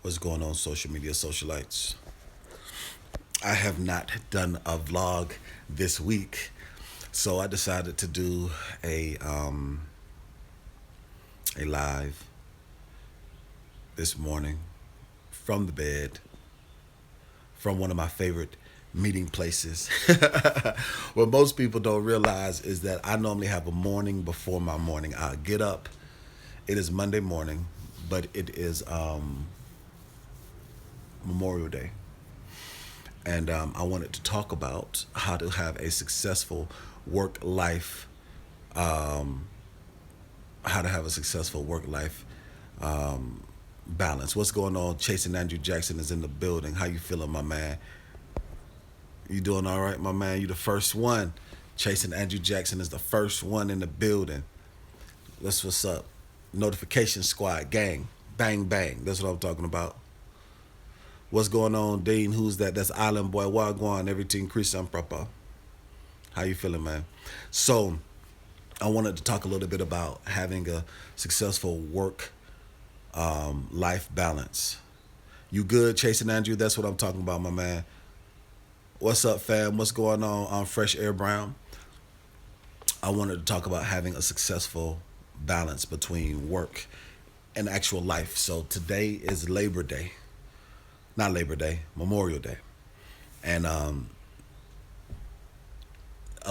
What's going on, social media socialites? I have not done a vlog this week, so I decided to do a live this morning from the bed, from one of my favorite meeting places. What most people don't realize is that I normally have a morning before my morning. I get up. It is Monday morning, but it is Memorial Day. And I wanted to talk about how to have a successful work life, um, how to have a successful work life balance. What's going on? Chasing Andrew Jackson is in the building. How you feeling, my man? You doing all right, my man? You the first one. Chasing Andrew Jackson is the first one in the building. That's what's up. Notification squad gang. Bang bang. That's what I'm talking about. What's going on, Dean? Who's that? That's Island Boy. Wagwan. Everything Christian proper. How you feeling, man? So I wanted to talk a little bit about having a successful work life balance. You good, Chasing Andrew? That's what I'm talking about, my man. What's up, fam? What's going on? Fresh Air Brown. I wanted to talk about having a successful balance between work and actual life. So today is Labor Day, not Labor Day, Memorial Day, and a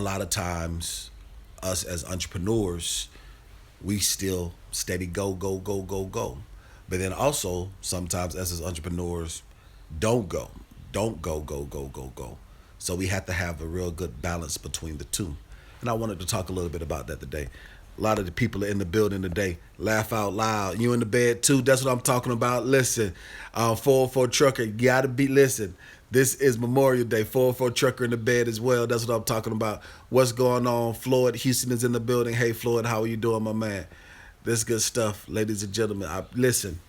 lot of times, us as entrepreneurs, we still steady go go go go go, but then also sometimes us as entrepreneurs don't go, don't go go go go go. So we have to have a real good balance between the two. And I wanted to talk a little bit about that today. A lot of the people are in the building today. Laugh out loud. You in the bed too? That's what I'm talking about. Listen, 404 trucker, you gotta be listen. This is Memorial Day. 404 trucker in the bed as well. That's what I'm talking about. What's going on? Floyd Houston is in the building. Hey Floyd, how are you doing, my man? This good stuff, ladies and gentlemen. Listen,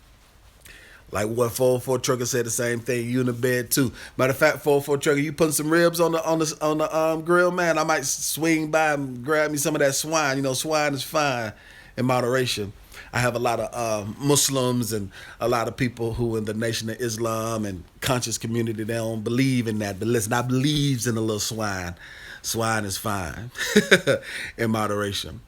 like what 404 trucker said, the same thing. You in the bed too. Matter of fact, 404 trucker, you putting some ribs on the grill, man. I might swing by and grab me some of that swine. You know, swine is fine in moderation. I have a lot of Muslims and a lot of people who in the Nation of Islam and conscious community, they don't believe in that. But listen, I believes in a little swine. Swine is fine in moderation.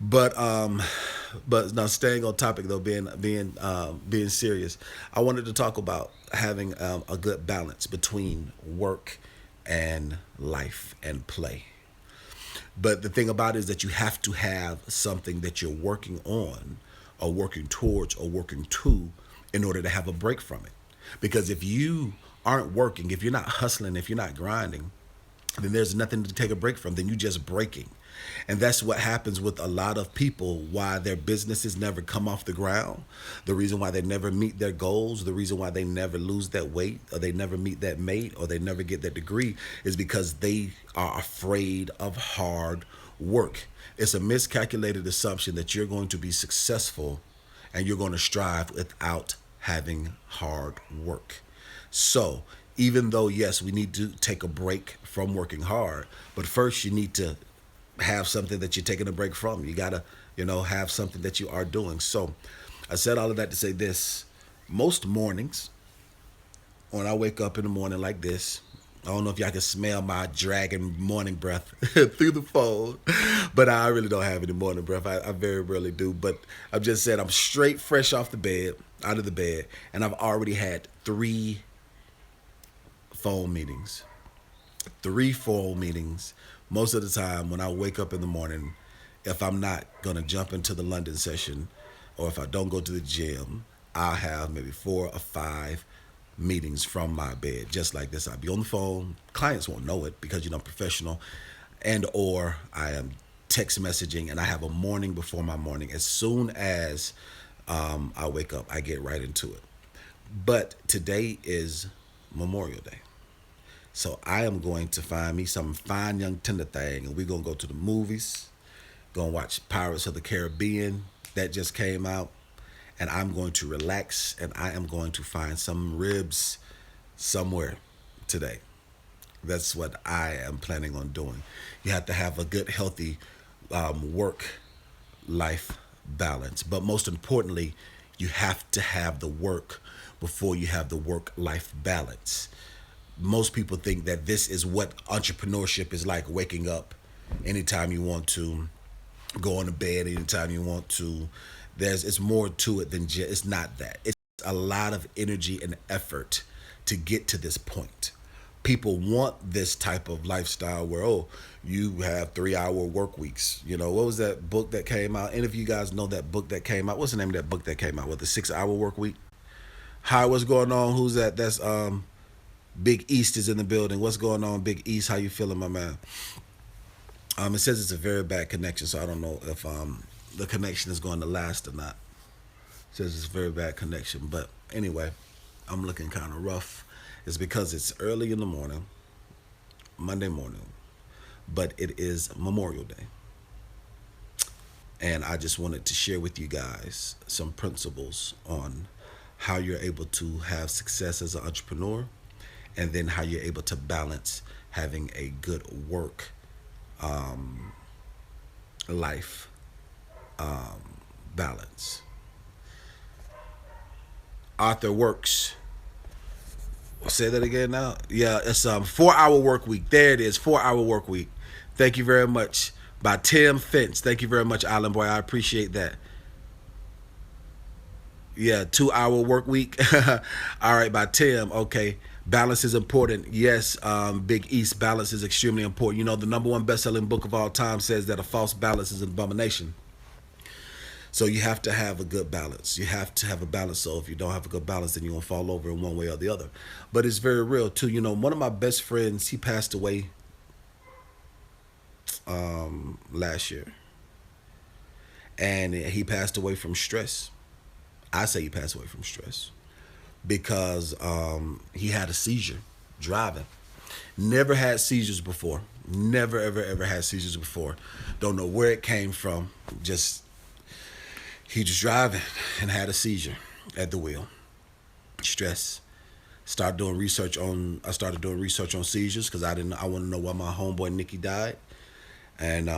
But now staying on topic though, being serious, I wanted to talk about having a good balance between work and life and play. But the thing about it is that you have to have something that you're working on or working towards or working to in order to have a break from it. Because if you aren't working, if you're not hustling, if you're not grinding, then there's nothing to take a break from. Then you just breaking. And that's what happens with a lot of people, why their businesses never come off the ground, the reason why they never meet their goals, the reason why they never lose that weight, or they never meet that mate, or they never get that degree, is because they are afraid of hard work. It's a miscalculated assumption that you're going to be successful and you're going to strive without having hard work. So even though, yes, we need to take a break from working hard, but first you need to have something that you're taking a break from. You gotta, have something that you are doing. So I said all of that to say this. Most mornings, when I wake up in the morning like this, I don't know if y'all can smell my dragon morning breath through the phone, but I really don't have any morning breath. I very rarely do. But I've just said I'm straight fresh off the bed, out of the bed, and I've already had 3 phone meetings. 3 phone meetings. Most of the time when I wake up in the morning, if I'm not going to jump into the London session or if I don't go to the gym, I'll have maybe 4 or 5 meetings from my bed, just like this. I'll be on the phone. Clients won't know it because, I'm professional, and or I am text messaging, and I have a morning before my morning. As soon as I wake up, I get right into it. But today is Memorial Day. So I am going to find me some fine young tender thing, and we're going to go to the movies, going to watch Pirates of the Caribbean that just came out, and I'm going to relax, and I am going to find some ribs somewhere today. That's what I am planning on doing. You have to have a good, healthy work life balance. But most importantly, you have to have the work before you have the work life balance. Most people think that this is what entrepreneurship is like, waking up anytime you want to, go on to bed anytime you want to. It's more to it than just, it's not that. It's a lot of energy and effort to get to this point. People want this type of lifestyle where, oh, you have 3 hour work weeks. You know, what was that book that came out? Any of you guys know that book that came out? What's the name of that book that came out with the 6 hour work week? Hi, what's going on? Who's that? That's Big East is in the building. What's going on, Big East? How you feeling, my man? It says it's a very bad connection, so I don't know if the connection is going to last or not. It says it's a very bad connection, but anyway, I'm looking kind of rough. It's because it's early in the morning, Monday morning, but it is Memorial Day. And I just wanted to share with you guys some principles on how you're able to have success as an entrepreneur, and then how you're able to balance having a good work life balance. Arthur Works. Say that again now. Yeah, it's 4 hour work week. There it is, 4 hour work week. Thank you very much. By Tim Finch. Thank you very much, Island Boy. I appreciate that. Yeah, 2 hour work week. All right, by Tim. Okay. Balance is important. Yes, Big East, balance is extremely important. You know, the number one best-selling book of all time says that a false balance is an abomination. So you have to have a good balance. You have to have a balance. So if you don't have a good balance, then you're going to fall over in one way or the other. But it's very real, too. You know, one of my best friends, he passed away last year. And he passed away from stress. I say he passed away from stress because he had a seizure driving. Never had seizures before. Never, ever, ever had seizures before. Don't know where it came from. Just, he was driving and had a seizure at the wheel. Stress. I started doing research on seizures because I want to know why my homeboy Nikki died. And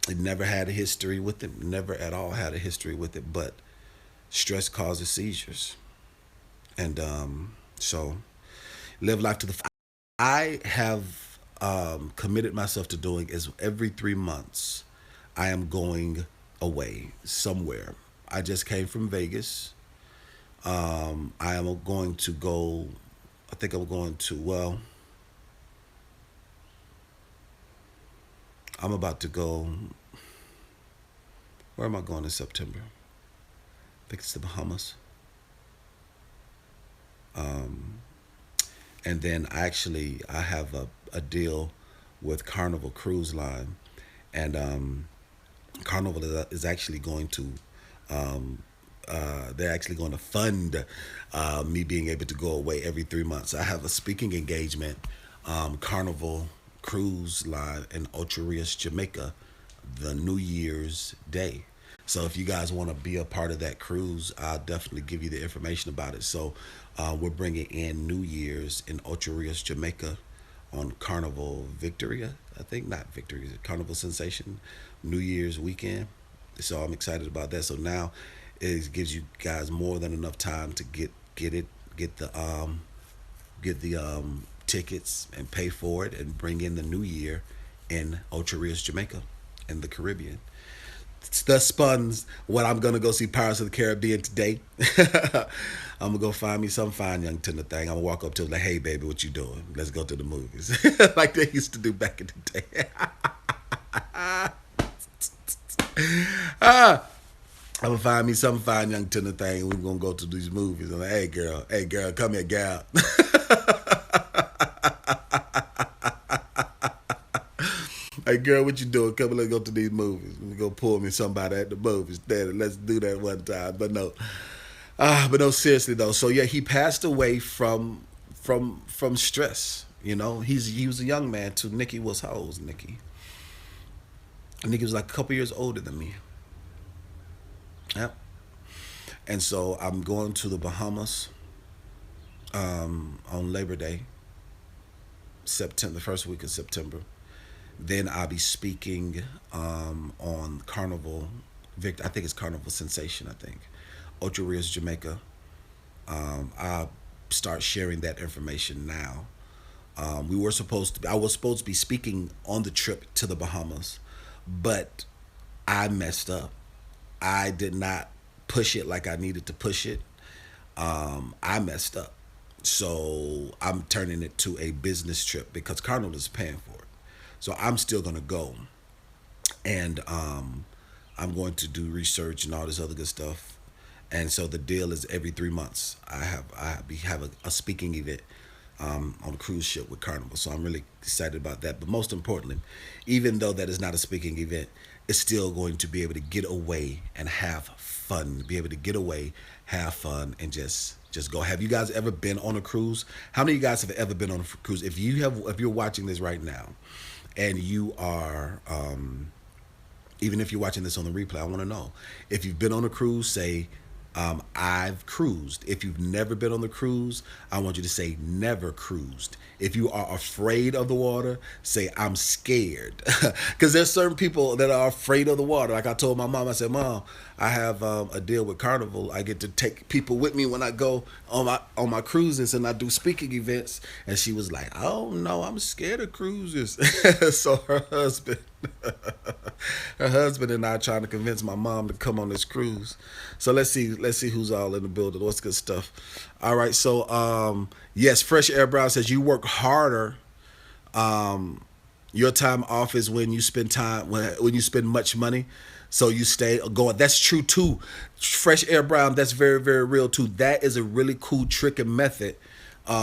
it never had a history with it. Never at all had a history with it. But stress causes seizures. And so live life to the I have committed myself to doing is every 3 months I am going away somewhere. I just came from Vegas. I am going to go, I think I'm going to, well, I'm about to go, where am I going in September? I think it's the Bahamas. And then I have a deal with Carnival Cruise Line, and Carnival is actually going to they're actually going to fund me being able to go away every 3 months. I have a speaking engagement, Carnival Cruise Line in Ocho Rios, Jamaica, the New Year's Day. So if you guys want to be a part of that cruise, I'll definitely give you the information about it. So we're bringing in New Year's in Ocho Rios, Jamaica on Carnival Victoria. I think not Victoria, Carnival Sensation, New Year's weekend. So I'm excited about that. So now it gives you guys more than enough time to get the tickets and pay for it and bring in the new year in Ocho Rios, Jamaica, in the Caribbean. Thus spuns what I'm gonna go see Pirates of the Caribbean today. I'm gonna go find me some fine young tender thing. I'm gonna walk up to her like, hey baby, what you doing? Let's go to the movies. Like they used to do back in the day. I'm gonna find me some fine young tender thing. We're gonna go to these movies. I'm like, hey girl, come here, gal. Hey girl, what you doing? Come on, let's go to these movies. We go pull me somebody at the movies. Daddy, let's do that one time. But no, seriously though. So yeah, he passed away from stress. You know, he was a young man too. Nikki was, how old was Nikki? Nikki was like a couple years older than me. Yep. And so I'm going to the Bahamas on Labor Day, September, the first week of September. Then I'll be speaking on Carnival, I think it's Carnival Sensation, I think, Ocho Rios, Jamaica, I'll start sharing that information now. We were supposed to. I was supposed to be speaking on the trip to the Bahamas, but I messed up. I did not push it like I needed to push it. I messed up. So I'm turning it to a business trip because Carnival is paying for it. So I'm still gonna go, and I'm going to do research and all this other good stuff. And so the deal is every 3 months I have a speaking event on a cruise ship with Carnival. So I'm really excited about that. But most importantly, even though that is not a speaking event, it's still going to be able to get away and have fun. Be able to get away, have fun, and just go. Have you guys ever been on a cruise? How many of you guys have ever been on a cruise? If you're watching this right now, and you are even if you're watching this on the replay, I want to know if you've been on a cruise. Say, I've cruised. If you've never been on the cruise, I want you to say never cruised. If you are afraid of the water, say I'm scared. Because there's certain people that are afraid of the water. Like I told my mom, I said, Mom, I have a deal with Carnival. I get to take people with me when I go on my cruises and I do speaking events. And she was like, oh no, I'm scared of cruises. So her husband and I trying to convince my mom to come on this cruise. So let's see who's all in the building. What's good stuff? All right, so yes, Fresh Air Brown says you work harder. Your time off is when you spend time when you spend much money, so you stay going. That's true too. Fresh Air Brown, that's very very real too. That is a really cool trick and method.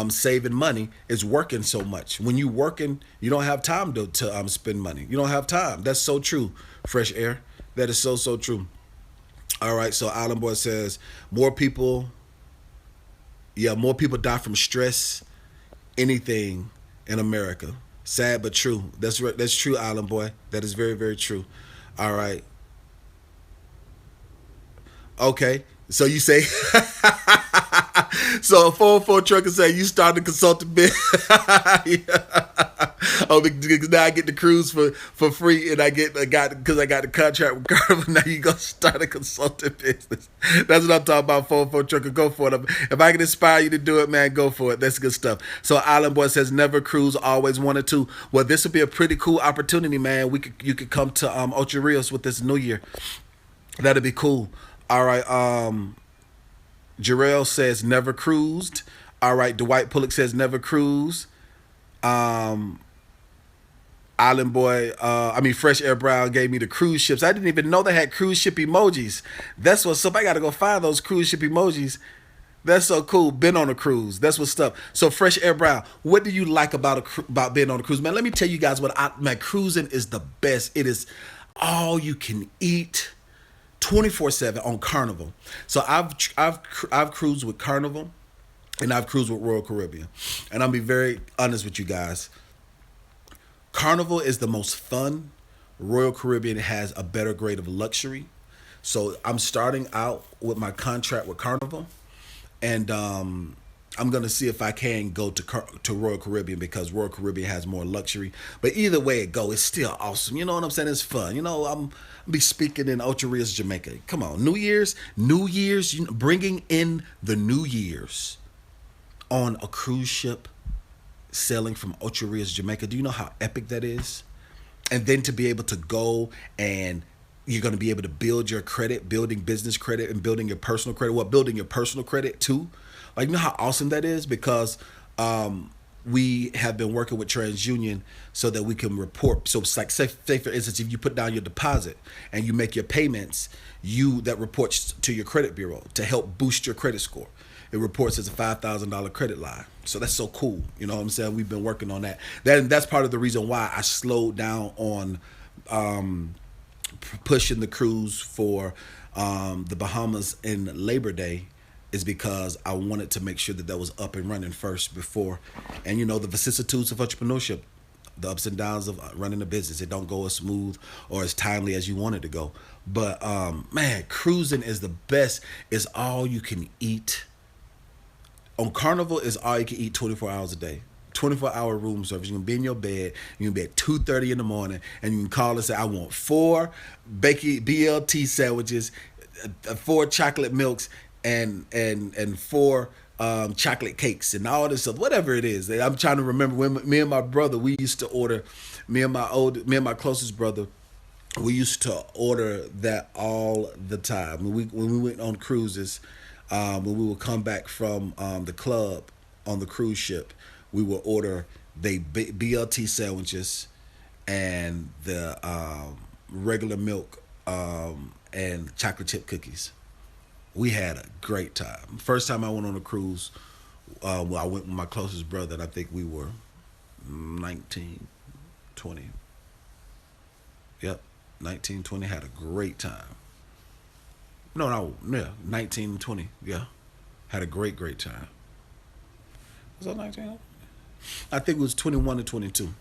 Saving money is working so much. When you working, you don't have time to spend money. You don't have time. That's so true. Fresh Air, that is so true. All right, so Island Boy says more people. Yeah, more people die from stress, anything in America. Sad but true. That's right. That's true, Island Boy. That is very very true. All right. Okay. So you say, so a 404 trucker say you started a consulting business. Yeah. Oh, because now I get the cruise for free, and I got because I got the contract with Carnival. Now you gonna start a consulting business. That's what I'm talking about. 404 trucker, go for it. If I can inspire you to do it, man, go for it. That's good stuff. So Island Boy says never cruise, always wanted to. Well, this would be a pretty cool opportunity, man. You could come to Ocho Rios with this New Year. That'd be cool. All right. Jarrell says never cruised. All right. Dwight Pullock says never cruised. Um, Island Boy, Fresh Air Brown gave me the cruise ships. I didn't even know they had cruise ship emojis. That's what's up. I got to go find those cruise ship emojis. That's so cool. Been on a cruise. That's what's up. So Fresh Air Brown, what do you like about being on a cruise, man? Let me tell you guys man, cruising is the best. It is all you can eat. 24/7 on Carnival. So I've cruised with Carnival, and I've cruised with Royal Caribbean. And I'll be very honest with you guys. Carnival is the most fun. Royal Caribbean has a better grade of luxury. So I'm starting out with my contract with Carnival, and I'm gonna see if I can go to Royal Caribbean because Royal Caribbean has more luxury. But either way it go, it's still awesome. You know what I'm saying? It's fun. You know, I'm be speaking in Ocho Rios, Jamaica. Come on, New Year's, bringing in the New Year's on a cruise ship, sailing from Ocho Rios, Jamaica. Do you know how epic that is? And then to be able to go and you're going to be able to build your credit, building business credit and building your personal credit. Well, building your personal credit too. Like, you know how awesome that is? Because we have been working with TransUnion so that we can report. So it's like, say for instance, if you put down your deposit and you make your payments, that reports to your credit bureau to help boost your credit score. It reports as a $5,000 credit line. So that's so cool. You know what I'm saying? We've been working on that. That's part of the reason why I slowed down on pushing the cruise for the Bahamas in Labor Day, is because I wanted to make sure that was up and running first before. And you know, the vicissitudes of entrepreneurship, the ups and downs of running a business, it don't go as smooth or as timely as you want it to go. But man, cruising is the best. It's all you can eat. On Carnival, is all you can eat 24 hours a day. 24-hour room service. You can be in your bed. You can be at 2:30 in the morning, and you can call and say, I want 4 BLT sandwiches, 4 chocolate milks, and four chocolate cakes and all this stuff, whatever it is. I'm trying to remember when me and my brother we used to order. Me and my closest brother, we used to order that all the time when we went on cruises. When we would come back from the club on the cruise ship, we would order the BLT sandwiches and the regular milk and chocolate chip cookies. We had a great time. First time I went on a cruise, well, I went with my closest brother, and I think we were 19, 20. Yep, 19, 20. Had a great time. No, no, yeah, 19, 20. Yeah, had a great time. Was that 19? I think it was 21 to 22.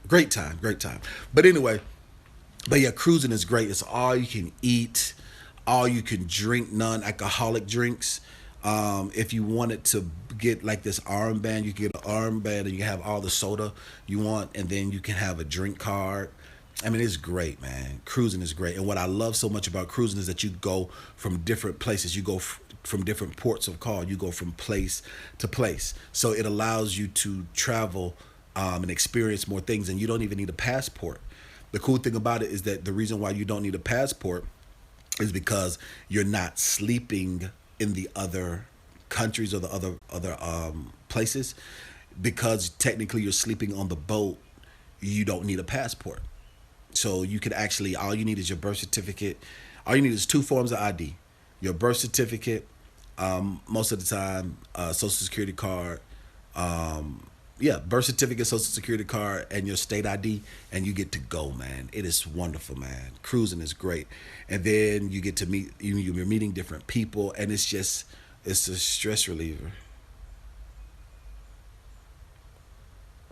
Great time, great time. But anyway, but yeah, cruising is great. It's all you can eat, all you can drink, non-alcoholic drinks. If you wanted to get like this armband, you can get an armband and you have all the soda you want, and then you can have a drink card. I mean, it's great, man. Cruising is great. And what I love so much about cruising is that you go from different places. You go from different ports of call. You go from place to place. So it allows you to travel and experience more things, and you don't even need a passport. The cool thing about it is that the reason why you don't need a passport is because you're not sleeping in the other countries or the other places. Because technically you're sleeping on the boat, you don't need a passport. So you could actually, all you need is your birth certificate. All you need is two forms of ID: your birth certificate, most of the time, social security card. Yeah, birth certificate, social security card, and your state ID, and you get to go, man. It is wonderful, man. Cruising is great, and then you get to meet you're meeting different people, and it's a stress reliever.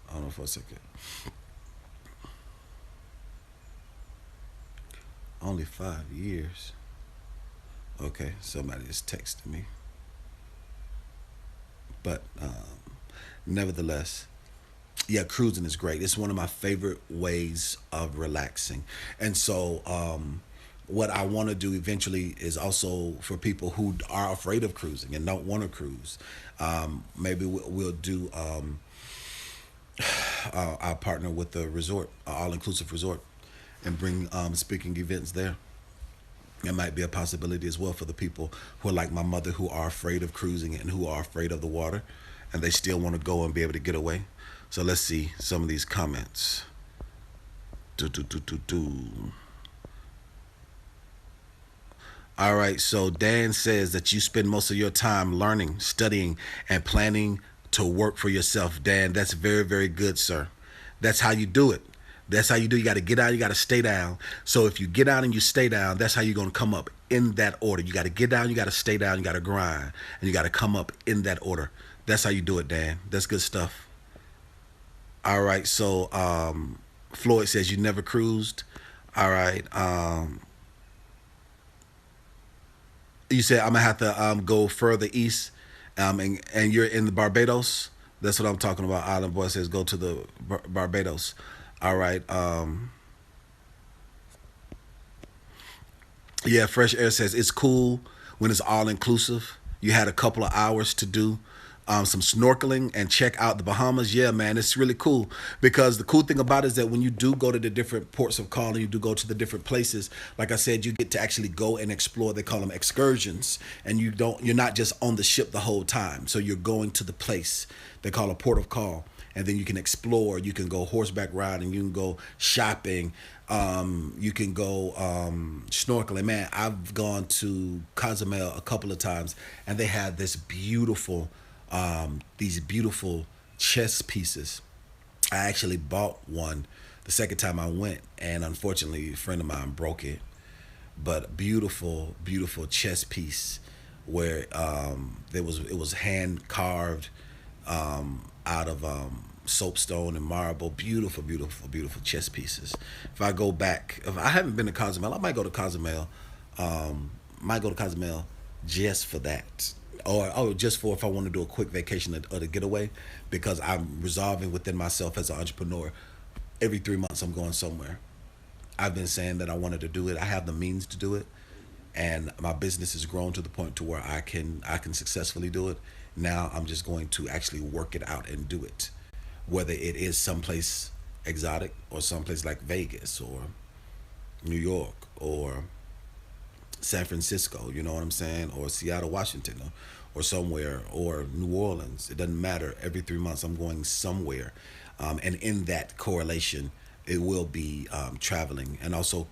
Hold on for a second. Only 5 years. Okay, somebody is texting me, but nevertheless, yeah, cruising is great. It's one of my favorite ways of relaxing. And so, what I want to do eventually is also for people who are afraid of cruising and don't want to cruise. Maybe we'll do. I'll partner with the resort, all inclusive resort, and bring speaking events there. It might be a possibility as well for the people who are like my mother, who are afraid of cruising and who are afraid of the water, and they still want to go and be able to get away. So let's see some of these comments. Do, do, do, do, do. All right, so Dan says that you spend most of your time learning, studying, and planning to work for yourself. Dan, that's very, very good, sir. That's how you do it. That's how you do. You got to get out. You got to stay down. So if you get out and you stay down, that's how you're going to come up in that order. You got to get down. You got to stay down. You got to grind, and you got to come up in that order. That's how you do it, Dan. That's good stuff. All right. So Floyd says you never cruised. All right. You said I'm gonna have to go further east, and you're in the Barbados. That's what I'm talking about. Island Boy says go to the Barbados. All right. Yeah, Fresh Air says it's cool when it's all inclusive. You had a couple of hours to do some snorkeling and check out the Bahamas. Yeah, man, it's really cool because the cool thing about it is that when you do go to the different ports of call and you do go to the different places, like I said, you get to actually go and explore. They call them excursions, and you're not just on the ship the whole time. So you're going to the place they call a port of call, and then you can explore. You can go horseback riding. You can go shopping. You can go snorkeling. Man, I've gone to Cozumel a couple of times, and they had these beautiful chess pieces. I actually bought one the second time I went, and unfortunately, a friend of mine broke it. But beautiful, beautiful chess piece where it was hand carved out of soapstone and marble. Beautiful, beautiful, beautiful chess pieces. If I go back, if I haven't been to Cozumel, I might go to Cozumel. Might go to Cozumel just for that. Or just for if I want to do a quick vacation or to getaway, because I'm resolving within myself as an entrepreneur. Every 3 months, I'm going somewhere. I've been saying that I wanted to do it. I have the means to do it, and my business has grown to the point to where I can successfully do it. Now I'm just going to actually work it out and do it, whether it is someplace exotic or someplace like Vegas or New York or San Francisco, you know what I'm saying, or Seattle, Washington, or somewhere, or New Orleans. It doesn't matter. Every 3 months, I'm going somewhere, and in that correlation, it will be traveling and also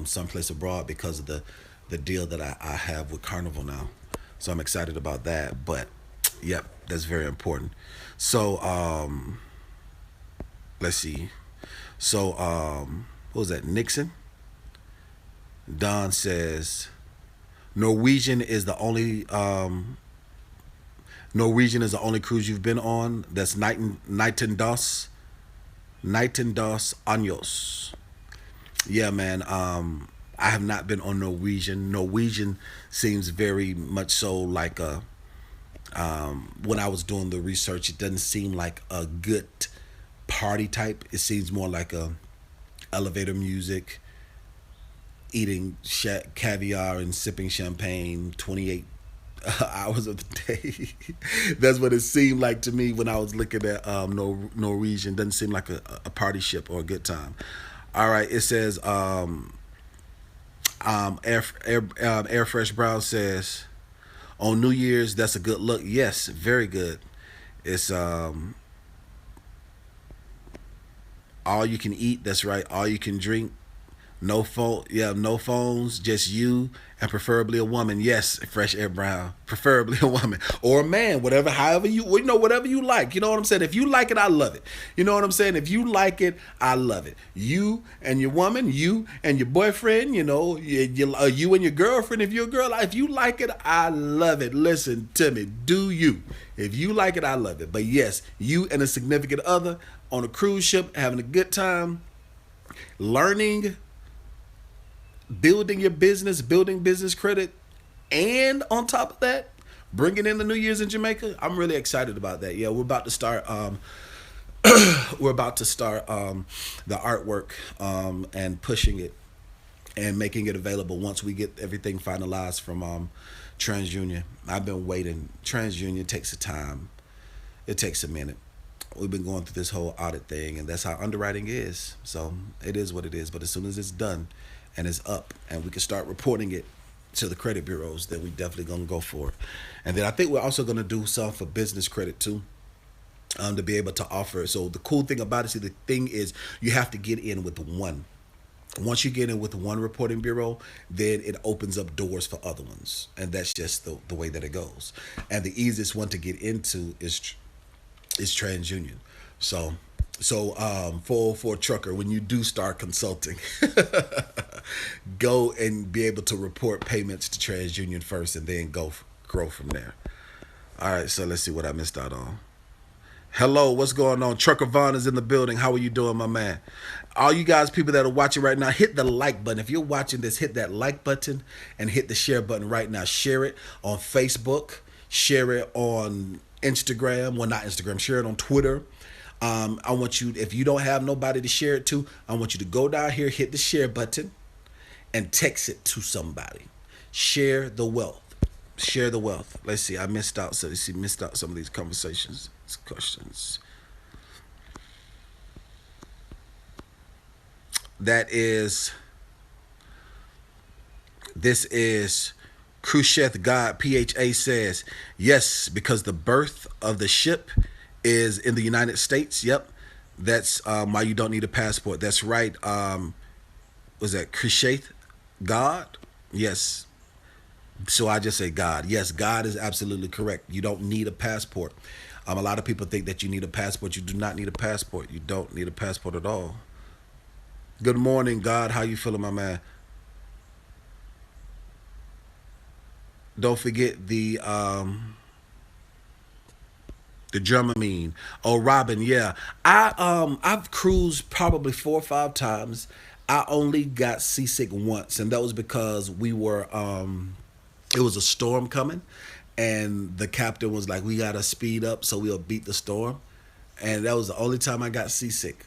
someplace abroad because of the deal that I have with Carnival now. So I'm excited about that. But yep, that's very important. So let's see. So what was that? Nixon. Don says Norwegian is the only Norwegian is the only cruise you've been on. That's Night and Dos Años. Yeah, man. I have not been on Norwegian. Norwegian seems very much so like a. When I was doing the research, it doesn't seem like a good party type. It seems more like a elevator music, eating caviar and sipping champagne 28 hours of the day. That's what it seemed like to me when I was looking at Norwegian. Doesn't seem like a party ship or a good time. All right, it says Air Fresh Brown says on New Year's that's a good look. Yes, very good. It's all you can eat. That's right. All you can drink. No phone, yeah, no phones, just you and preferably a woman. Yes, Fresh Air Brown, preferably a woman or a man, whatever, however whatever you like. You know what I'm saying? If you like it, I love it. You know what I'm saying? If you like it, I love it. You and your woman, you and your boyfriend, you and your girlfriend. If you're a girl, if you like it, I love it. Listen to me, do you? If you like it, I love it. But yes, you and a significant other on a cruise ship having a good time, learning, building your business, building business credit, and on top of that, bringing in the New Year's in Jamaica. I'm really excited about that. Yeah, we're about to start. We're about to start the artwork and pushing it and making it available once we get everything finalized from TransUnion. I've been waiting. TransUnion takes a time. It takes a minute. We've been going through this whole audit thing, and that's how underwriting is. So it is what it is. But as soon as it's done and it's up and we can start reporting it to the credit bureaus, then we definitely gonna go for it. And then I think we're also gonna do some for business credit too, to be able to offer it. So the cool thing about it, see, the thing is you have to get in with one. Once you get in with one reporting bureau, then it opens up doors for other ones, and that's just the way that it goes. And the easiest one to get into is TransUnion. So for a trucker, when you do start consulting, go and be able to report payments to TransUnion first, and then grow from there. All right, so let's see what I missed out on. Hello, what's going on? Trucker Vaughn is in the building. How are you doing, my man? All you guys, people that are watching right now, hit the like button. If you're watching this, hit that like button and hit the share button right now. Share it on Facebook. Share it on Instagram. Well, not Instagram. Share it on Twitter. I want you, if you don't have nobody to share it to, I want you to go down here, hit the share button, and text it to somebody. Share the wealth. Share the wealth. Let's see. I missed out. So missed out some of these conversations, questions. This is Khrushchev God PHA says, yes, because the birth of the ship is in the United States. Yep. That's why you don't need a passport. That's right. Was that Khrushchev God? Yes. So I just say God. Yes, God is absolutely correct. You don't need a passport. A lot of people think that you need a passport. You do not need a passport. You don't need a passport at all. Good morning, God. How you feeling, my man? Don't forget the Dramamine. Oh, Robin, yeah. I've cruised probably 4 or 5 times. I only got seasick once, and that was because we were it was a storm coming, and the captain was like, we gotta speed up so we'll beat the storm. And that was the only time I got seasick.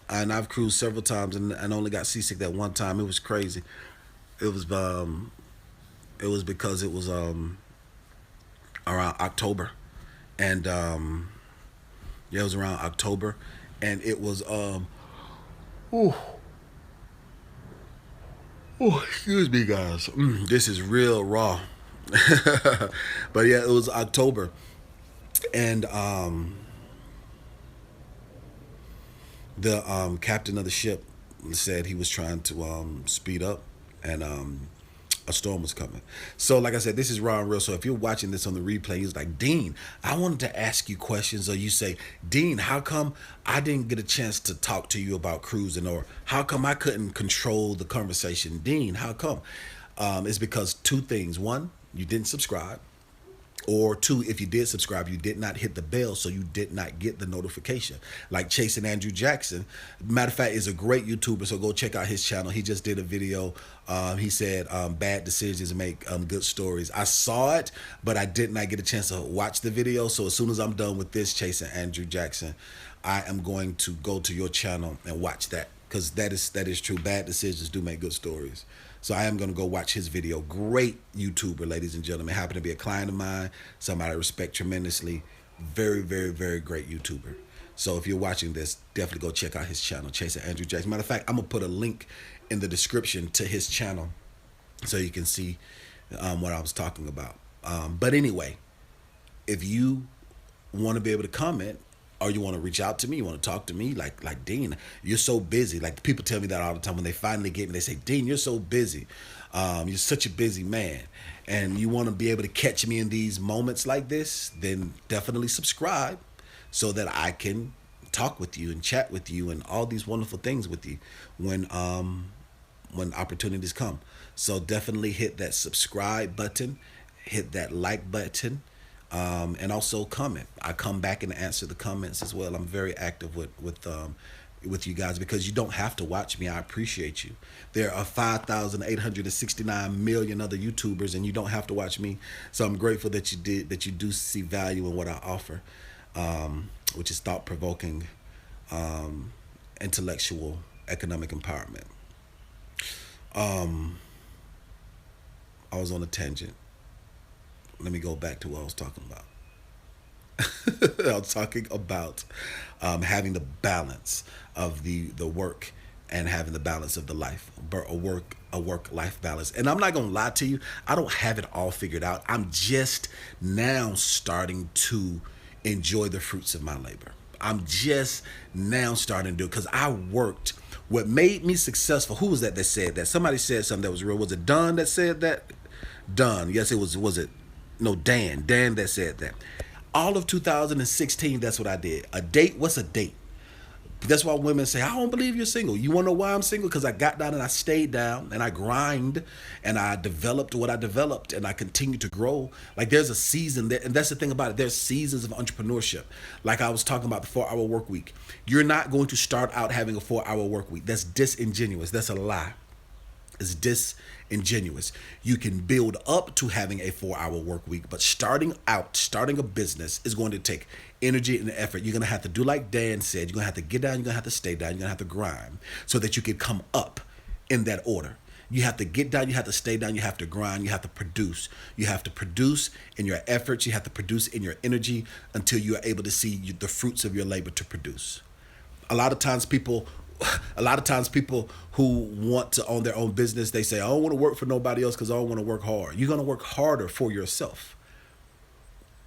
And I've cruised several times and only got seasick that one time. It was crazy. It was It was because it was around October, and yeah, it was around October, and it was oh, oh, excuse me, guys. This is real raw. But yeah, it was October, and the captain of the ship said he was trying to speed up, and a storm was coming. So, like I said, this is raw and real. So, if you're watching this on the replay, he's like, Dean, I wanted to ask you questions. Or you say, Dean, how come I didn't get a chance to talk to you about cruising? Or how come I couldn't control the conversation? Dean, how come? It's because two things. One, you didn't subscribe. Or two, if you did subscribe, you did not hit the bell, so you did not get the notification. Like Chasing Andrew Jackson, matter of fact, is a great YouTuber, so go check out his channel. He just did a video. He said bad decisions make good stories. I saw it, but I did not get a chance to watch the video. So as soon as I'm done with this Chasing Andrew Jackson, I am going to go to your channel and watch that, because that is true. Bad decisions do make good stories. So I am going to go watch his video. Great YouTuber, ladies and gentlemen. Happened to be a client of mine, somebody I respect tremendously. Very, very, very great YouTuber. So if you're watching this, definitely go check out his channel, Chasing Andrew Jackson. Matter of fact, I'm going to put a link in the description to his channel so you can see what I was talking about. But anyway, if you want to be able to comment, or you want to reach out to me, you want to talk to me, like Dean, you're so busy. Like people tell me that all the time when they finally get me. They say, Dean, you're so busy. You're such a busy man, and you want to be able to catch me in these moments like this. Then definitely subscribe, so that I can talk with you and chat with you and all these wonderful things with you when opportunities come. So definitely hit that subscribe button, hit that like button, and also comment. I come back and answer the comments as well. I'm very active with you guys, because you don't have to watch me. I appreciate you. There are 5,869 million other YouTubers, and you don't have to watch me. So I'm grateful that you do see value in what I offer, which is thought provoking, intellectual, economic empowerment. I was on a tangent. Let me go back to what I was talking about. I was talking about having the balance of the work, and having the balance of the life, a work life balance. And I'm not gonna lie to you, I don't have it all figured out. I'm just now starting to enjoy the fruits of my labor. I'm just now starting to do it, because I worked. What made me successful? Who was that said that? Somebody said something that was real. Was it Don that said that? Don. Yes, it was. Was it? No, Dan. Dan that said that. All of 2016, that's what I did. A date? What's a date? That's why women say, I don't believe you're single. You want to know why I'm single? Because I got down and I stayed down and I grind and I developed what I developed and I continue to grow. Like there's a season that, and that's the thing about it. There's seasons of entrepreneurship. Like I was talking about the 4-hour work week. You're not going to start out having a 4-hour work week. That's disingenuous. That's a lie. Is disingenuous. You can build up to having a 4-hour work week, but starting a business is going to take energy and effort. You're going to have to do like Dan said. You're going to have to get down. You're going to have to stay down. You're going to have to grind so that you can come up in that order. You have to get down. You have to stay down. You have to grind. You have to produce. You have to produce in your efforts. You have to produce in your energy until you are able to see the fruits of your labor to produce. A lot of times people who want to own their own business, they say, I don't want to work for nobody else because I don't want to work hard. You're going to work harder for yourself.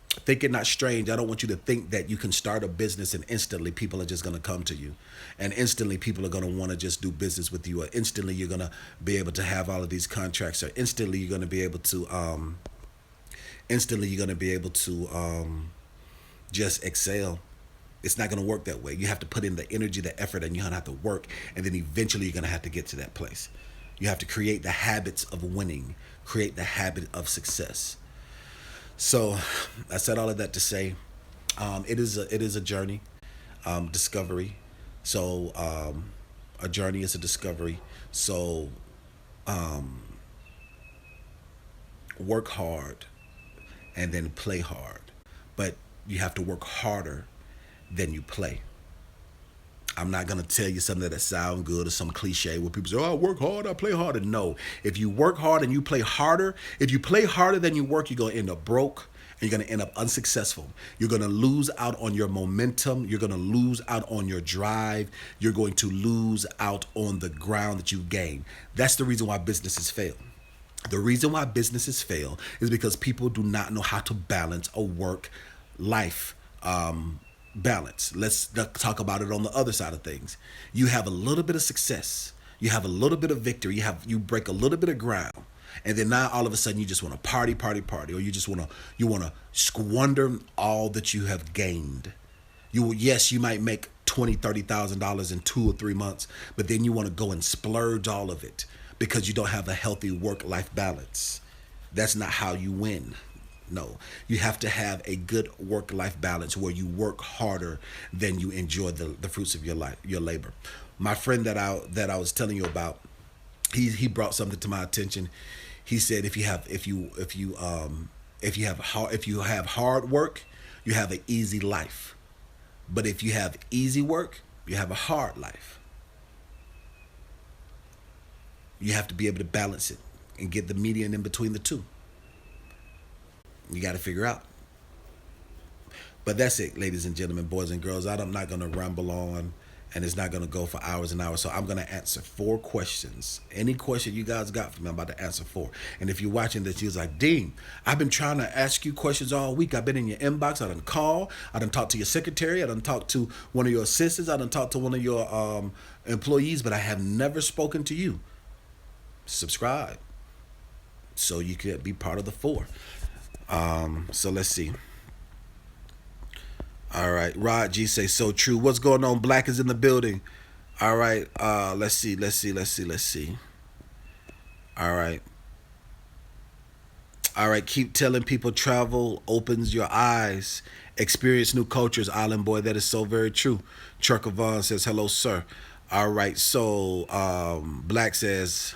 Think it not strange. I don't want you to think that you can start a business and instantly people are just going to come to you. And instantly people are going to want to just do business with you. Or instantly you're going to be able to have all of these contracts. Or instantly you're going to be able to just excel. It's not going to work that way. You have to put in the energy, the effort, and you're going to have to work. And then eventually you're going to have to get to that place. You have to create the habits of winning, create the habit of success. So I said all of that to say it is a journey, discovery. So a journey is a discovery. So work hard and then play hard. But you have to work harder than you play. I'm not gonna tell you something that sound good or some cliche where people say, "Oh, I work hard, I play harder." No, if you work hard and you play harder, if you play harder than you work, you're gonna end up broke and you're gonna end up unsuccessful. You're gonna lose out on your momentum. You're gonna lose out on your drive. You're going to lose out on the ground that you gain. That's the reason why businesses fail. The reason why businesses fail is because people do not know how to balance a work life balance. Let's talk about it on the other side of things. You have a little bit of success, you have a little bit of victory, you break a little bit of ground, and then now all of a sudden you just want to party, party, party, or you want to squander all that you have gained. Yes, you might make 20, $30,000 in 2 or 3 months, but then you want to go and splurge all of it because you don't have a healthy work-life balance. That's not how you win. No, you have to have a good work-life balance where you work harder than you enjoy the fruits of your labor. My friend that I was telling you about, he brought something to my attention. He said if you have hard work, you have an easy life. But if you have easy work, you have a hard life. You have to be able to balance it and get the median in between the two. You got to figure out. But that's it, ladies and gentlemen, boys and girls. I'm not going to ramble on, and it's not going to go for hours and hours. So I'm going to answer 4 questions. Any question you guys got for me, I'm about to answer 4. And if you're watching this, you're like, Dean, I've been trying to ask you questions all week. I've been in your inbox. I done call. I done talked to your secretary. I done talked to one of your assistants. I done talked to one of your employees, but I have never spoken to you. Subscribe so you can be part of the 4. So let's see. All right, Rod G say so true. What's going on? Black is in the building. All right, let's see. All right. All right, keep telling people travel opens your eyes. Experience new cultures, Island Boy. That is so very true. Trucker Vaughn says, hello, sir. All right, so Black says,